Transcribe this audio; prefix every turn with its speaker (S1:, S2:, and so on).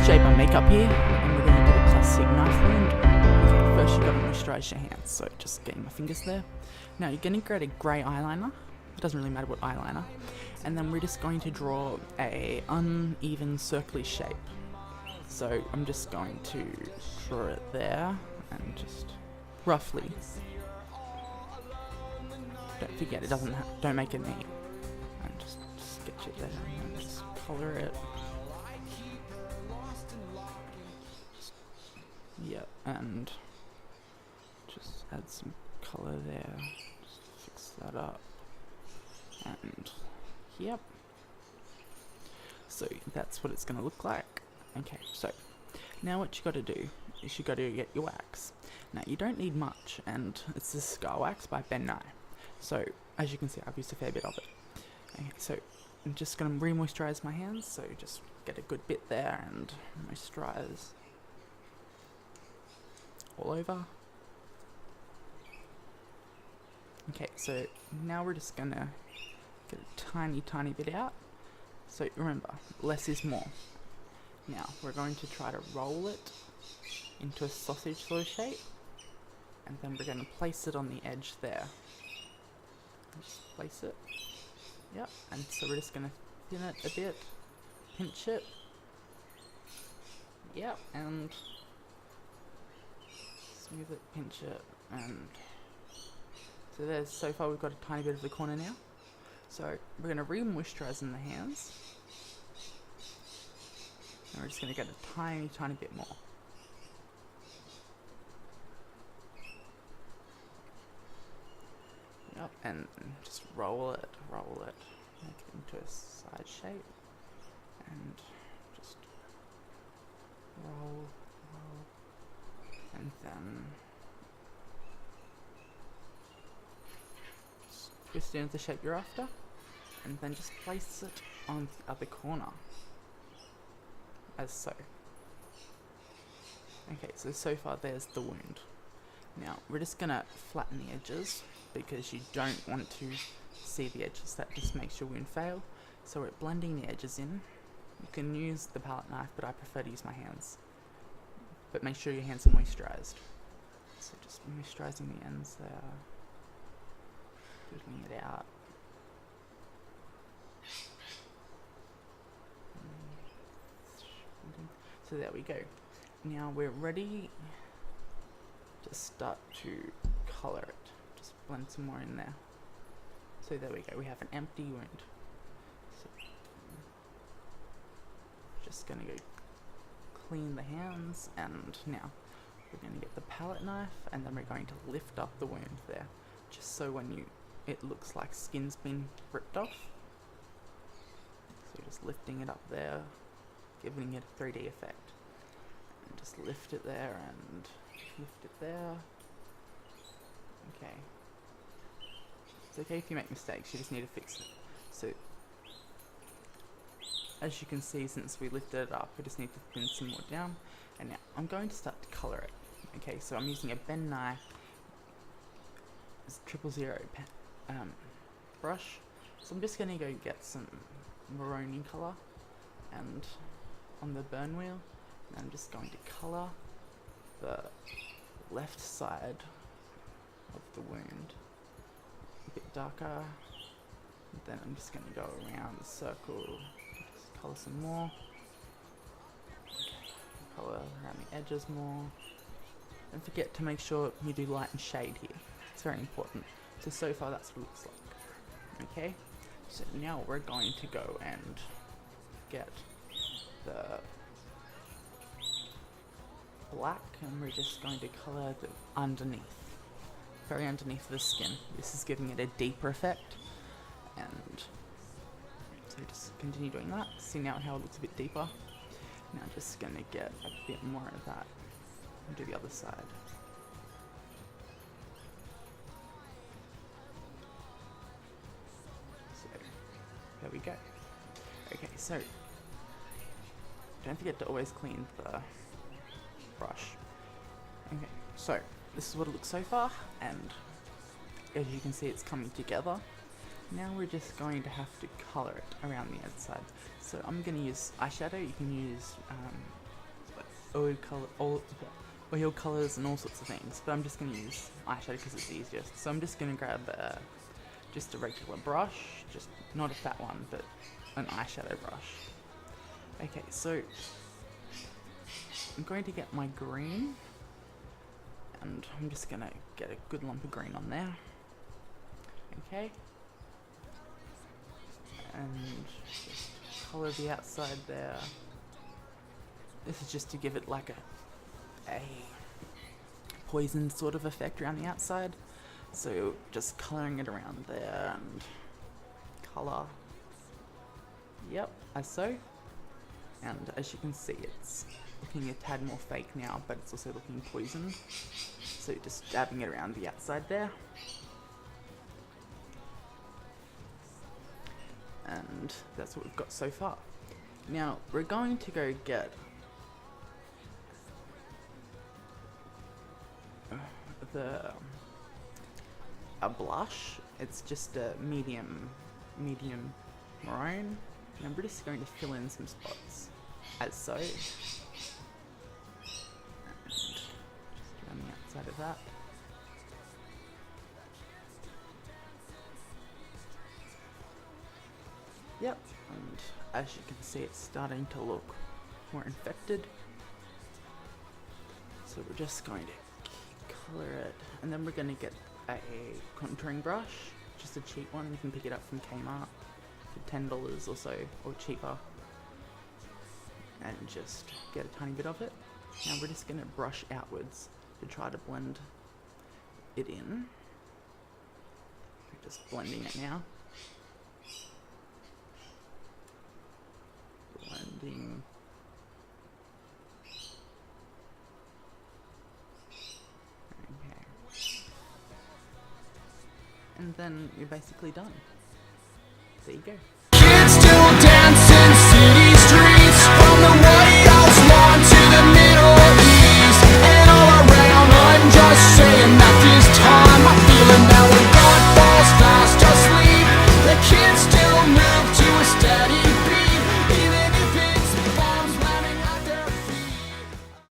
S1: JMadvMake-up here, and we're going to do a classic knife wound. Okay, first you've got to moisturise your hands, so just getting my fingers there. Now you're going to grab a grey eyeliner, it doesn't really matter what eyeliner, and then we're just going to draw a uneven circular shape. So I'm just going to draw it there, and just roughly. Don't forget, it doesn't don't make a knee. And just sketch it there, and just colour it. Yeah, and just add some colour there, just fix that up, and yep, so that's what it's going to look like. Okay, so now what you got to do is you got to get your wax. Now you don't need much, and it's this Scar Wax by JMadvMake-up. So as you can see, I've used a fair bit of it. Okay, so I'm just going to re-moisturise my hands, so just get a good bit there and moisturise all over. Okay, so now we're just gonna get a tiny bit out. So remember, less is more. Now we're going to try to roll it into a sausage sort of shape, and then we're going to place it on the edge there. Just place it. Yep, and so we're just going to thin it a bit, pinch it. Yep, and smooth it, pinch it, and so there's, so far we've got a tiny bit of the corner now. So we're going to re-moisturise in the hands, and we're just going to get a tiny bit more. Yep, and just roll it, make it into a side shape, and just roll, and then just twist it into the shape you're after, and then just place it on the other corner, as so. Okay, so far there's the wound. Now we're just gonna flatten the edges, because you don't want to see the edges, that just makes your wound fail. So we're blending the edges in. You can use the palette knife, but I prefer to use my hands. But make sure your hands are moisturised. So just moisturising the ends there, doodling it out. So there we go. Now we're ready to start to colour it. Just blend some more in there. So there we go, we have an empty wound. So just gonna go clean the hands, and now we're going to get the palette knife, and then we're going to lift up the wound there, just so when it looks like skin's been ripped off. So just lifting it up there, giving it a 3D effect, and just lift it there and lift it there. Okay, it's okay if you make mistakes, you just need to fix it. So as you can see, since we lifted it up, we just need to thin some more down. And now I'm going to start to colour it. Okay, so I'm using a JMadvMake-up 000 brush. So I'm just going to go get some maroon colour and on the burn wheel, and I'm just going to colour the left side of the wound a bit darker. And then I'm just going to go around the circle. Colour some more. Okay. Colour around the edges more. Don't forget to make sure you do light and shade here. It's very important. So far that's what it looks like. Okay. So now we're going to go and get the black, and we're just going to colour the underneath. Very underneath the skin. This is giving it a deeper effect. And so just continue doing that. See now how it looks a bit deeper. Now just gonna get a bit more of that and do the other side. So there we go. Okay, so don't forget to always clean the brush. Okay, so this is what it looks so far, and as you can see, it's coming together. Now we're just going to have to colour it around the outside. So I'm going to use eyeshadow. You can use oil colors and all sorts of things, but I'm just going to use eyeshadow because it's easiest. So I'm just going to grab just a regular brush, just not a fat one, but an eyeshadow brush. Okay, so I'm going to get my green, and I'm just going to get a good lump of green on there. Okay, and just colour the outside there. This is just to give it like a poison sort of effect around the outside. So just colouring it around there and colour. Yep, as so. And as you can see, it's looking a tad more fake now, but it's also looking poisoned. So just dabbing it around the outside there. And that's what we've got so far. Now we're going to go get a blush. It's just a medium maroon, and I'm just going to fill in some spots as so, and just around the outside of that. Yep, and as you can see, it's starting to look more infected. So we're just going to colour it, and then we're going to get a contouring brush, just a cheap one. You can pick it up from Kmart for $10 or so, or cheaper, and just get a tiny bit of it. Now we're just going to brush outwards to try to blend it in. We're just blending it now. Blending. And then you're basically done. There you go.